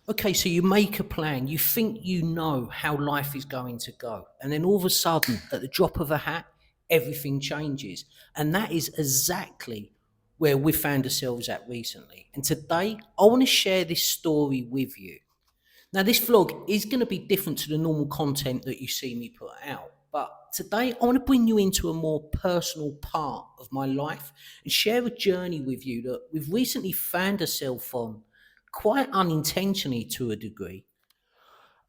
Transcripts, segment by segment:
Okay, so you make a plan, you think you know how life is going to go, and then all of a sudden, at the drop of a hat, everything changes. And that is exactly where we found ourselves at recently. And today, I want to share this story with you. Now, this vlog is going to be different to the normal content that you see me put out. But today, I want to bring you into a more personal part of my life and share a journey with you that we've recently found ourselves on quite unintentionally to a degree.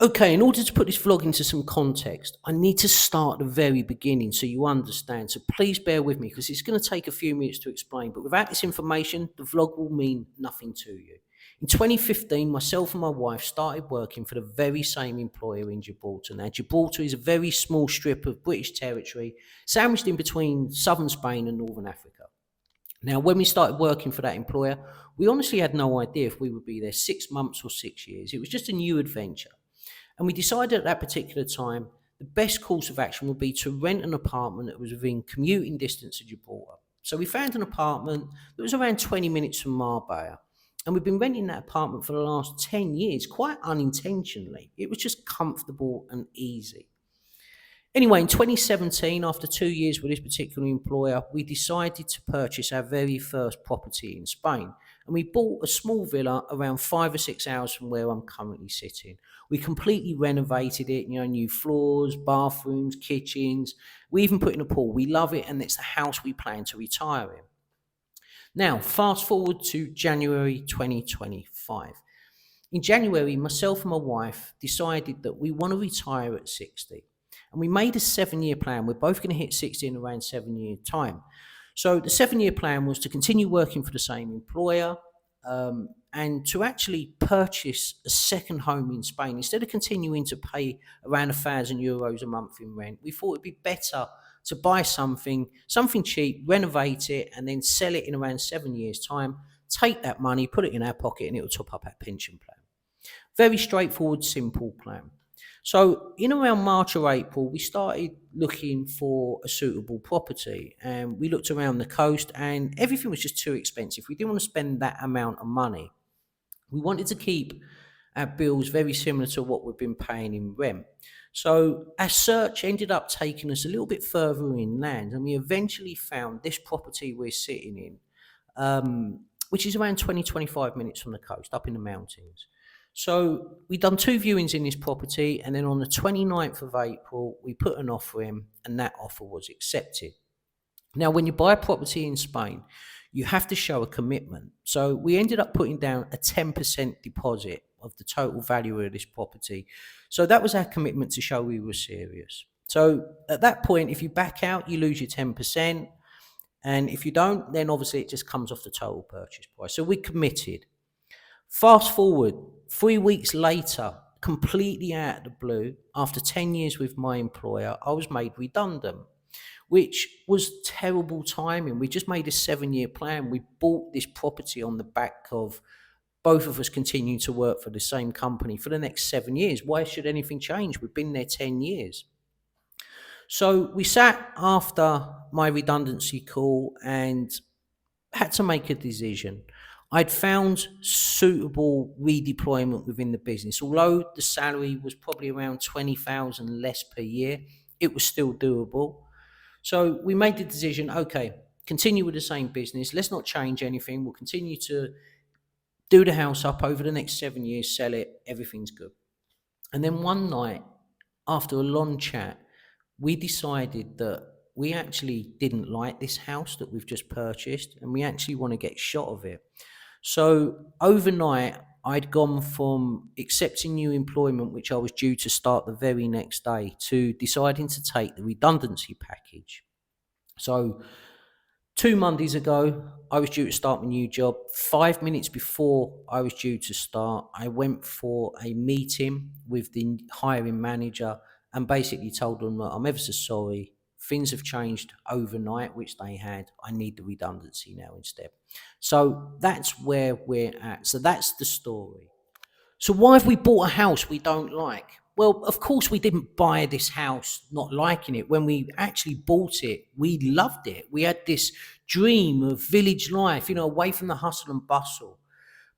Okay, in order to put this vlog into some context, I need to start at the very beginning so you understand. So please bear with me because it's going to take a few minutes to explain. But without this information, the vlog will mean nothing to you. In 2015, myself and my wife started working for the very same employer in Gibraltar. Now, Gibraltar is a very small strip of British territory sandwiched in between southern Spain and northern Africa. Now, when we started working for that employer, we honestly had no idea if we would be there 6 months or 6 years. It was just a new adventure. And we decided at that particular time the best course of action would be to rent an apartment that was within commuting distance of Gibraltar. So we found an apartment that was around 20 minutes from Marbella. And we've been renting that apartment for the last 10 years, quite unintentionally. It was just comfortable and easy. Anyway, in 2017, after 2 years with this particular employer, we decided to purchase our very first property in Spain. And we bought a small villa around 5 or 6 hours from where I'm currently sitting. We completely renovated it, new floors, bathrooms, kitchens. We even put in a pool. We love it, and it's the house we plan to retire in. Now, fast forward to January 2025. In January, myself and my wife decided that we want to retire at 60. And we made a 7 year plan. We're both going to hit 60 in around 7 year time. So the 7 year plan was to continue working for the same employer and to actually purchase a second home in Spain. Instead of continuing to pay around €1,000 a month in rent, we thought it'd be better to buy something cheap, renovate it, and then sell it in around 7 years' time. Take that money, put it in our pocket, and it will top up our pension plan. Very straightforward, simple plan. So in around March or April, we started looking for a suitable property, and we looked around the coast and everything was just too expensive. We didn't want to spend that amount of money. We wanted to keep our bills very similar to what we've been paying in rent. So our search ended up taking us a little bit further inland, and we eventually found this property we're sitting in, which is around 20-25 minutes from the coast, up in the mountains. So we done 2 viewings in this property, and then on the 29th of April, we put an offer in, and that offer was accepted. Now, when you buy a property in Spain, you have to show a commitment. So we ended up putting down a 10% deposit of the total value of this property. So that was our commitment to show we were serious. So at that point, if you back out, you lose your 10%. And if you don't, then obviously it just comes off the total purchase price. So we committed. Fast forward 3 weeks later, completely out of the blue, after 10 years with my employer, I was made redundant, which was terrible timing. We just made a 7 year plan. We bought this property on the back of both of us continuing to work for the same company for the next 7 years. Why should anything change? We've been there 10 years. So we sat after my redundancy call and had to make a decision. I'd found suitable redeployment within the business. Although the salary was probably around 20,000 less per year, it was still doable. So we made the decision, okay, continue with the same business. Let's not change anything. We'll continue to do the house up over the next 7 years, sell it, everything's good. And then one night, after a long chat, we decided that we actually didn't like this house that we've just purchased, and we actually want to get shot of it. So overnight, I'd gone from accepting new employment, which I was due to start the very next day, to deciding to take the redundancy package. So 2 Mondays ago, I was due to start my new job. 5 minutes before I was due to start, I went for a meeting with the hiring manager and basically told them that I'm ever so sorry. Things have changed overnight, which they had. I need the redundancy now instead. So that's where we're at. So that's the story. So why have we bought a house we don't like? Well, of course, we didn't buy this house not liking it. When we actually bought it, we loved it. We had this dream of village life, away from the hustle and bustle.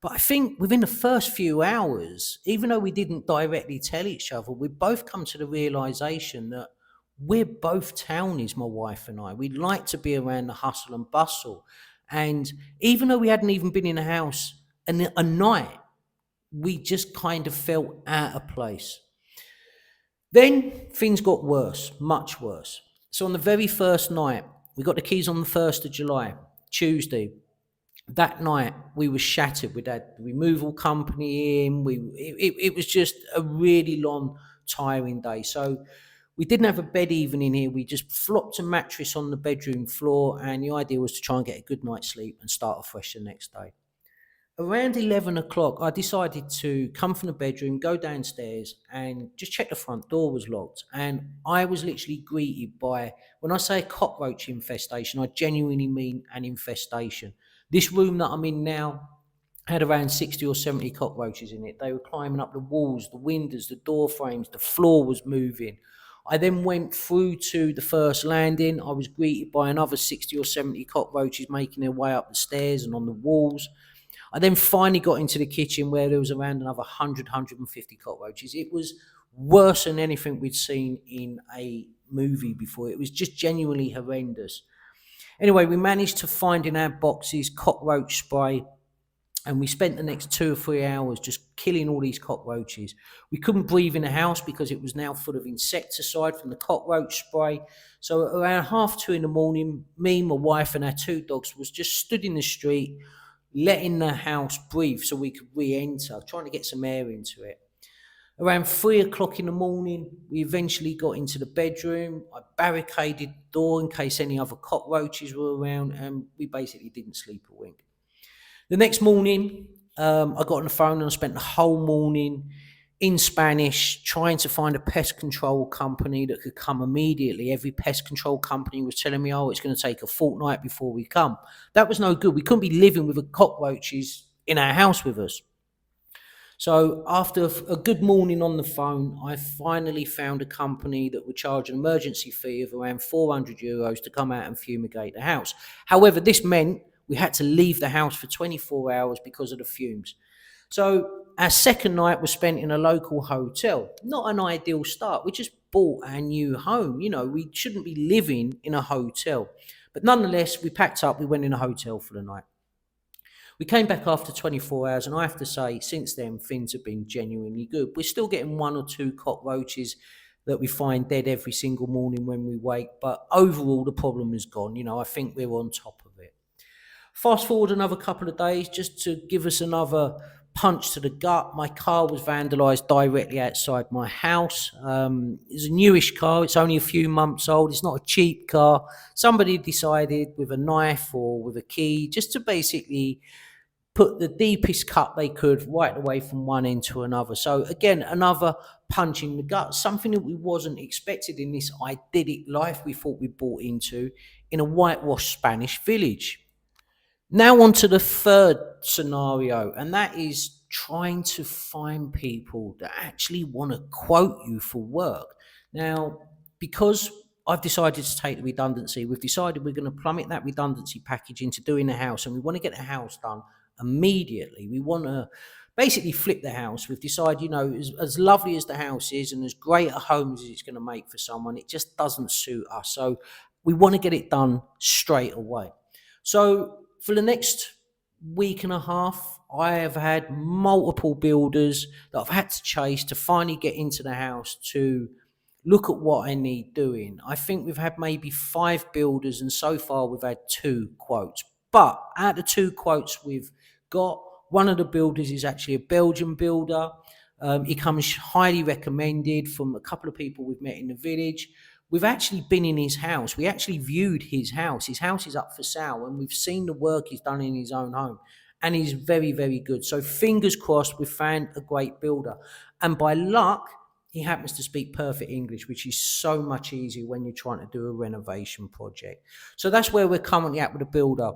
But I think within the first few hours, even though we didn't directly tell each other, we both come to the realization that we're both townies, my wife and I. We like to be around the hustle and bustle. And even though we hadn't even been in the house a night, we just kind of felt out of place. Then things got worse, much worse. So on the very first night, we got the keys on the 1st of July, Tuesday. That night we were shattered. We'd had the removal company in. It was just a really long, tiring day. So we didn't have a bed even in here. We just flopped a mattress on the bedroom floor, and the idea was to try and get a good night's sleep and start afresh the next day. Around 11 o'clock, I decided to come from the bedroom, go downstairs, and just check the front door was locked. And I was literally greeted by, when I say a cockroach infestation, I genuinely mean an infestation. This room that I'm in now had around 60 or 70 cockroaches in it. They were climbing up the walls, the windows, the door frames, the floor was moving. I then went through to the first landing. I was greeted by another 60 or 70 cockroaches making their way up the stairs and on the walls. I then finally got into the kitchen where there was around another 100, cockroaches. It was worse than anything we'd seen in a movie before. It was just genuinely horrendous. Anyway, we managed to find in our boxes cockroach spray, and we spent the next 2 or 3 hours just killing all these cockroaches. We couldn't breathe in the house because it was now full of insecticide from the cockroach spray. So at around 2:30 in the morning, me, my wife and our 2 dogs was just stood in the street, letting the house breathe so we could re-enter, trying to get some air into it. Around 3 o'clock in the morning, we eventually got into the bedroom. I barricaded the door in case any other cockroaches were around, and we basically didn't sleep a wink. The next morning, I got on the phone and I spent the whole morning in Spanish trying to find a pest control company that could come immediately. Every pest control company was telling me, oh, it's going to take a fortnight before we come. That was no good. We couldn't be living with the cockroaches in our house with us. So after a good morning on the phone, I finally found a company that would charge an emergency fee of around €400 to come out and fumigate the house. However, this meant we had to leave the house for 24 hours because of the fumes. So our second night was spent in a local hotel. Not an ideal start. We just bought our new home. You know, we shouldn't be living in a hotel. But nonetheless, we packed up, we went in a hotel for the night. We came back after 24 hours, and I have to say, since then, things have been genuinely good. We're still getting 1 or 2 cockroaches that we find dead every single morning when we wake, but overall, the problem is gone. You know, I think we're on top of it. Fast forward another couple of days, just to give us another punch to the gut. My car was vandalised directly outside my house. It's a newish car. It's only a few months old. It's not a cheap car. Somebody decided with a knife or with a key just to basically put the deepest cut they could right away from one end to another. So again, another punch in the gut, something that we wasn't expected in this idyllic life we thought we bought into in a whitewashed Spanish village. Now on to the third scenario, and that is trying to find people that actually want to quote you for work. Now, because I've decided to take the redundancy, we've decided we're going to plummet that redundancy package into doing the house, and we want to get the house done immediately. We want to basically flip the house. We've decided, you know, as lovely as the house is and as great a home as it's going to make for someone, it just doesn't suit us. So we want to get it done straight away. So for the next week and a half, I have had multiple builders that I've had to chase to finally get into the house to look at what I need doing. I think we've had maybe 5 builders, and so far we've had 2 quotes. But out of the 2 quotes we've got, one of the builders is actually a Belgian builder. He comes highly recommended from a couple of people we've met in the village. We've actually been in his house. We actually viewed his house. His house is up for sale, and we've seen the work he's done in his own home. And he's very, very good. So fingers crossed, we've found a great builder. And by luck, he happens to speak perfect English, which is so much easier when you're trying to do a renovation project. So that's where we're currently at with the builder.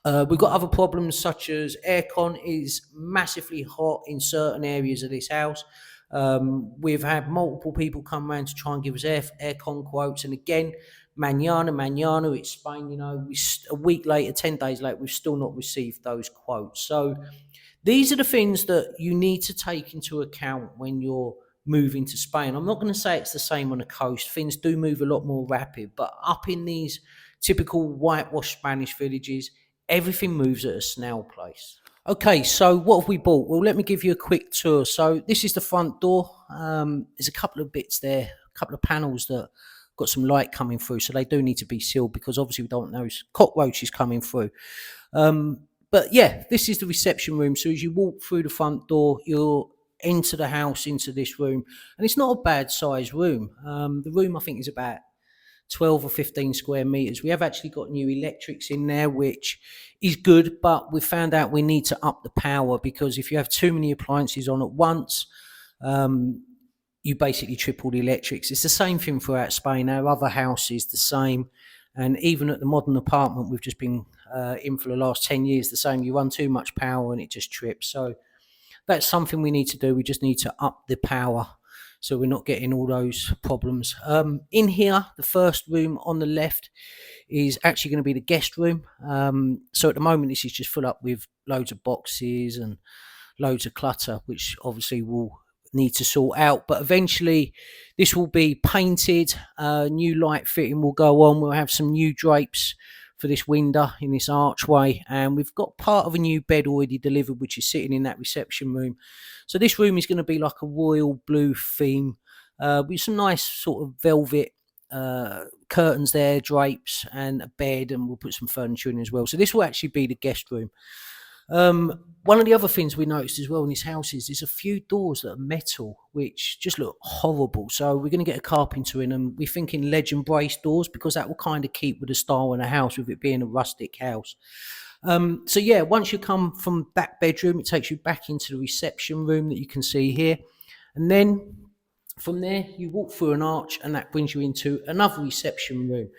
We've got other problems such as aircon is massively hot in certain areas of this house. We've had multiple people come around to try and give us aircon quotes, and again, mañana, it's Spain, you know, a week later, 10 days later, we've still not received those quotes. So These are the things that you need to take into account when you're moving to Spain. I'm not going to say it's the same on the coast. Things do move a lot more rapid, but up in these typical whitewashed Spanish villages, everything moves at a snail pace. Okay, so what have we bought? Well, let me give you a quick tour. So this is the front door. There's a couple of bits there, a couple of panels that got some light coming through, so they do need to be sealed because obviously we don't know cockroaches coming through. Um, but yeah, this is the reception room. So as you walk through the front door, you'll enter the house into this room, and it's not a bad size room. The room I think is about 12 or 15 square meters. We have actually got new electrics in there, which is good, but we found out we need to up the power because if you have too many appliances on at once, um, you basically triple the electrics. It's the same thing throughout Spain. Our other house is the same. And even at the modern apartment we've just been in for the last 10 years, the same. You run too much power and it just trips. So that's something we need to do. We just need to up the power so we're not getting all those problems. In here, the first room on the left is actually going to be the guest room. So at the moment, this is just full up with loads of boxes and loads of clutter, which obviously will need to sort out. But eventually, this will be painted. New light fitting will go on. We'll have some new drapes for this window in this archway, and we've got part of a new bed already delivered, which is sitting in that reception room. So this room is going to be like a royal blue theme with some nice sort of velvet curtains there, drapes, and a bed, and we'll put some furniture in as well. So this will actually be the guest room. One of the other things we noticed as well in this house is there's a few doors that are metal, which just look horrible. So we're going to get a carpenter in, and we're thinking ledge and brace doors because that will kind of keep with the style in the house, with it being a rustic house. So yeah, once you come from that bedroom, it takes you back into the reception room that you can see here, and then from there you walk through an arch, and that brings you into another reception room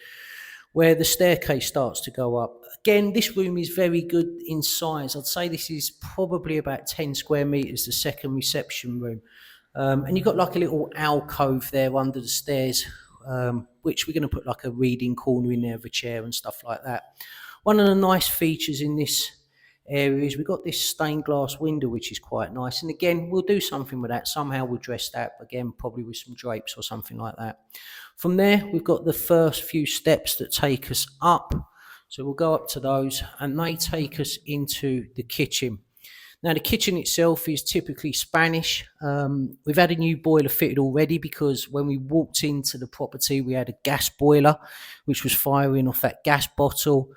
where the staircase starts to go up. Again, this room is very good in size. I'd say this is probably about 10 square meters, the second reception room. And you've got like a little alcove there under the stairs, which we're going to put like a reading corner in there of a chair and stuff like that. One of the nice features in this area is we've got this stained glass window, which is quite nice. And again, we'll do something with that. Somehow we'll dress that, again, probably with some drapes or something like that. From there, we've got the first few steps that take us up. So we'll go up to those, and they take us into the kitchen. Now, the kitchen itself is typically Spanish. We've had a new boiler fitted already because when we walked into the property, we had a gas boiler, which was firing off that gas bottle.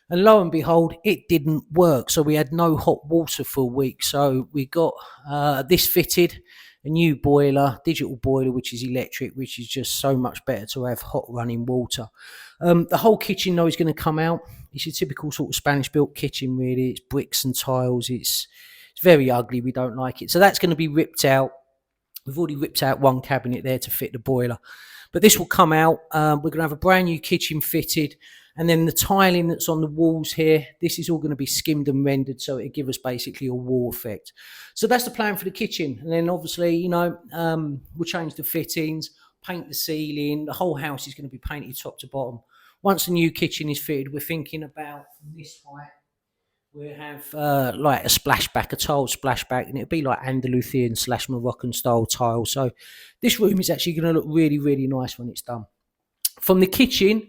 And lo and behold, it didn't work. So we had no hot water for a week. So we got this fitted, a new boiler, digital boiler, which is electric, which is just so much better to have hot running water. The whole kitchen, though, is going to come out. It's a typical sort of Spanish built kitchen, really. It's bricks and tiles. It's very ugly. We don't like it. So that's going to be ripped out. We've already ripped out one cabinet there to fit the boiler. But this will come out. We're going to have a brand new kitchen fitted. And then the tiling that's on the walls here, this is all going to be skimmed and rendered, so it'll give us basically a wall effect. So that's the plan for the kitchen. And then obviously, we'll change the fittings, paint the ceiling. The whole house is going to be painted top to bottom. Once the new kitchen is fitted, we're thinking about this height. We'll have like a splashback, a tile splashback, and it'll be like Andalusian / Moroccan style tile. So this room is actually going to look really, really nice when it's done. From the kitchen,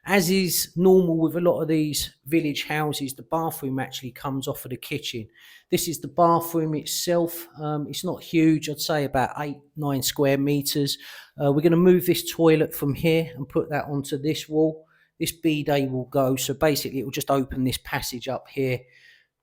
as is normal with a lot of these village houses, the bathroom actually comes off of the kitchen. This is the bathroom itself. It's not huge. I'd say about 8-9 square meters. We're going to move this toilet from here and put that onto this wall. This bidet will go. So basically it will just open this passage up here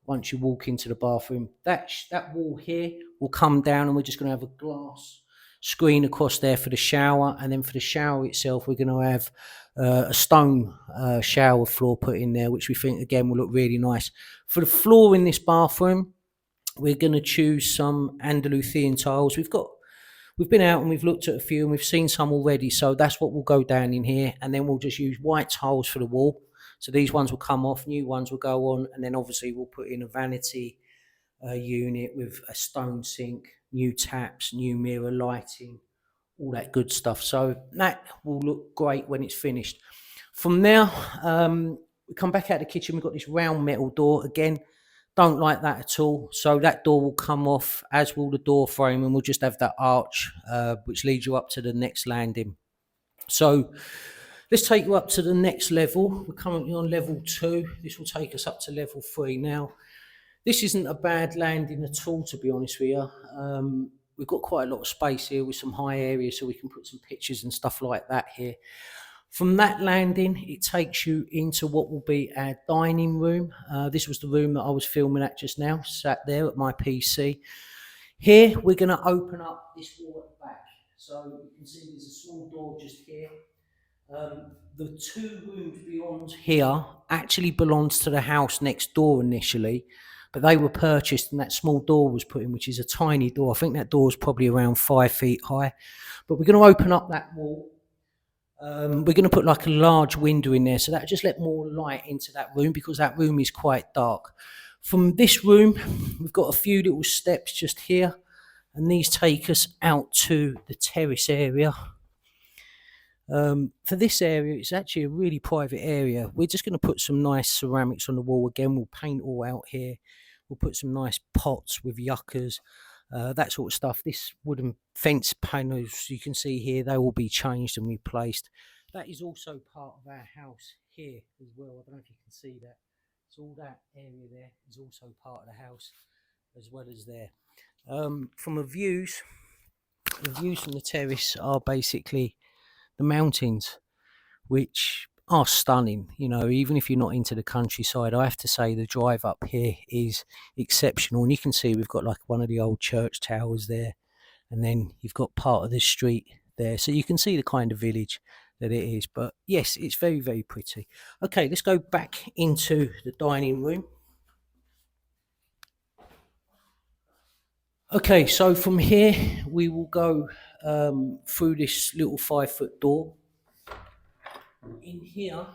once you walk into the bathroom. That wall here will come down, and we're just going to have a glass screen across there for the shower. And then for the shower itself, we're going to have a stone shower floor put in there, which we think again will look really nice. For the floor in this bathroom, we're going to choose some Andalusian tiles. We've been out and we've looked at a few, and we've seen some already, so that's what will go down in here. And then we'll just use white tiles for the wall. So these ones will come off, new ones will go on, and then obviously we'll put in a vanity unit with a stone sink, new taps, new mirror lighting, all that good stuff. So that will look great when it's finished. From there, we come back out of the kitchen. We've got this round metal door. Again, Don't like that at all. So that door will come off, as will the door frame, and we'll just have that arch, which leads you up to the next landing. So let's take you up to the next level. We're currently on level 2. This will take us up to level 3 now. This isn't a bad landing at all, to be honest with you. We've got quite a lot of space here with some high areas, so we can put some pictures and stuff like that here. From that landing, it takes you into what will be our dining room. This was the room that I was filming at just now, sat there at my PC. Here, we're going to open up this wall at the back. So you can see there's a small door just here. The 2 rooms beyond here actually belongs to the house next door initially, but they were purchased and that small door was put in, which is a tiny door. I think that door is probably around 5 feet high. But we're going to open up that wall. We're going to put like a large window in there, so that just let more light into that room, because that room is quite dark. From this room, we've got a few little steps just here, and these take us out to the terrace area. For this area, it's actually a really private area. We're just going to put some nice ceramics on the wall again. We'll paint all out here. We'll put some nice pots with yuccas, that sort of stuff. This wooden fence panels you can see here, they will be changed and replaced. That is also part of our house here as well. I don't know if you can see that. So all that area there is also part of the house as well as there. From the views from the terrace are basically the mountains, which are stunning. You know, even if you're not into the countryside, I have to say the drive up here is exceptional. And you can see we've got like one of the old church towers there, and then you've got part of the street there, so you can see the kind of village that it is. But yes, it's very, very pretty. Okay, let's go back into the dining room. Okay, so from here we will go through this little 5-foot door. In here,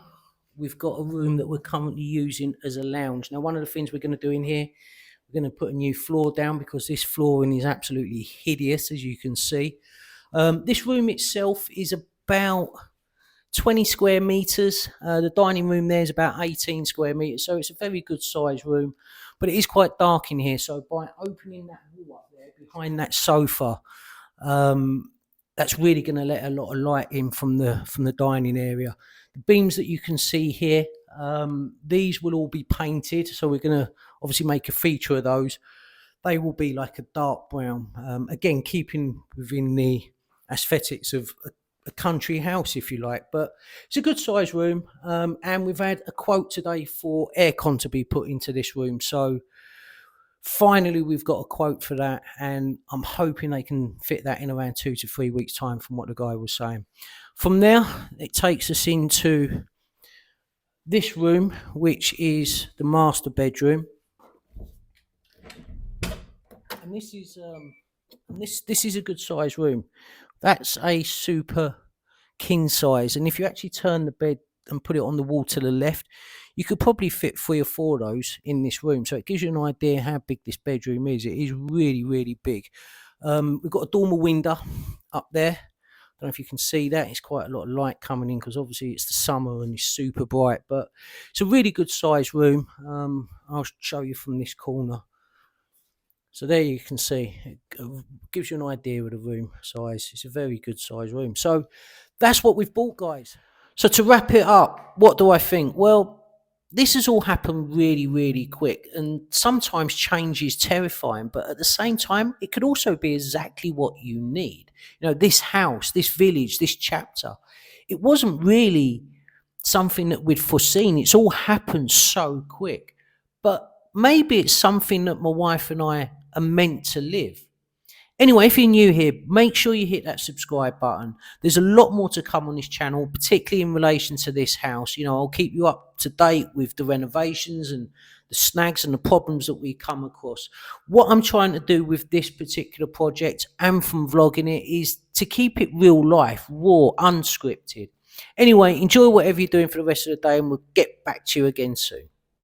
we've got a room that we're currently using as a lounge. Now, one of the things we're going to do in here, we're going to put a new floor down, because this flooring is absolutely hideous, as you can see. This room itself is about 20 square meters. The dining room there is about 18 square meters, so it's a very good size room, but it is quite dark in here. So by opening that wall up there behind that sofa, that's really going to let a lot of light in from the dining area. The beams that you can see here, these will all be painted, so we're going to obviously make a feature of those. They will be like a dark brown, again keeping within the aesthetics of a country house, if you like. But it's a good size room, and we've had a quote today for aircon to be put into this room, so finally we've got a quote for that, and I'm hoping they can fit that in around 2 to 3 weeks time, from what the guy was saying. From there, it takes us into this room, which is the master bedroom, and this is a good size room. That's a super king size, and if you actually turn the bed and put it on the wall to the left, you could probably fit 3 or 4 of those in this room. So it gives you an idea how big this bedroom is. It is really, really big. We've got a dormer window up there. I don't know if you can see that. It's quite a lot of light coming in, because obviously it's the summer and it's super bright, but it's a really good size room. I'll show you from this corner. So there you can see, it gives you an idea of the room size. It's a very good size room. So that's what we've bought, guys. So to wrap it up, what do I think? Well, this has all happened really, really quick, and sometimes change is terrifying, but at the same time, it could also be exactly what you need. You know, this house, this village, this chapter, it wasn't really something that we'd foreseen. It's all happened so quick, but maybe it's something that my wife and I are meant to live. Anyway, if you're new here, make sure you hit that subscribe button. There's a lot more to come on this channel, particularly in relation to this house. You know, I'll keep you up to date with the renovations and the snags and the problems that we come across. What I'm trying to do with this particular project, and from vlogging it, is to keep it real life, raw, unscripted. Anyway, enjoy whatever you're doing for the rest of the day, and we'll get back to you again soon.